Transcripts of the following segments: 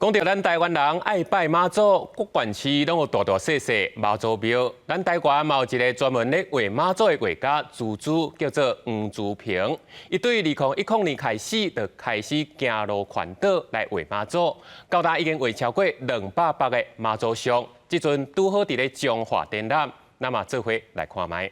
讲到咱台湾人爱拜妈祖，各县市拢有大大小小妈祖庙。咱台湾嘛有一个专门咧画妈祖的画家朱朱，叫做黄祖平。伊对2010年开始就开始行路环岛来画妈祖，到达已经画超过200个妈祖像。即阵拄好伫咧彰化展览，那么做伙来看卖。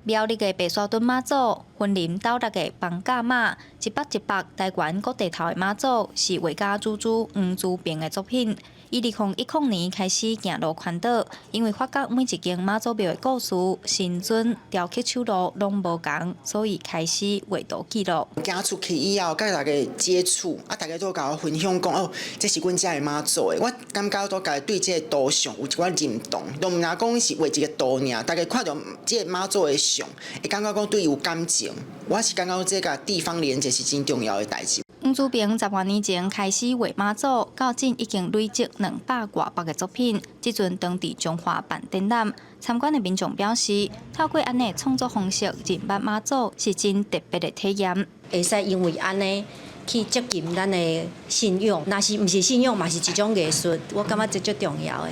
苗栗的白沙屯妈祖、云林斗六的放假马，一百台湾各地头的妈祖，是画家朱朱黄祖平的作品。伊2010年开始行路环岛，因为发觉每一间妈祖庙的故事、神尊、雕刻手路拢无同，所以开始画图记录。行出去以后，甲大家接触，大家都甲我分享讲哦，这是阮遮的妈祖的。我感觉都家对这个图像有一寡认同，都毋若讲是画一个图尔，大家看到这个妈祖的像，会感觉讲对伊有感情。我是感觉这个地方连接是真重要的代志。黄祖平10多年前开始画妈祖，到今已经累积200多个作品。即阵当地彰化办展览，参观的民众表示，透过安尼创作方式认捌妈祖是真特别的体验。会使因为安尼去接近咱的信仰，若是毋是信仰，嘛是一种艺术。我感觉这最重要的。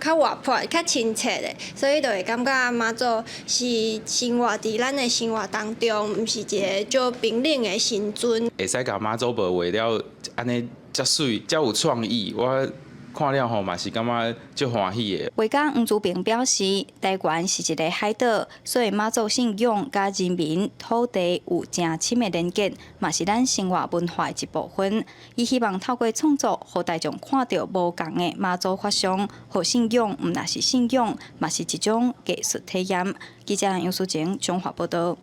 较活泼、较亲切的，所以就会感觉妈祖是生活伫咱的生活当中，毋是一个就平冷的神尊。会使甲妈祖庙画了安尼遮水、遮有创意，我看了吼嘛是感觉足欢喜的。画家黄祖平表示，台湾是一个海岛，所以妈祖信仰甲人民、土地有正深的连结，嘛是咱生活文化的一部分。伊希望透过创作，互大众看到无同的妈祖法相，互信仰毋若是信仰，嘛是一种艺术体验。记者杨淑晴，中华报道。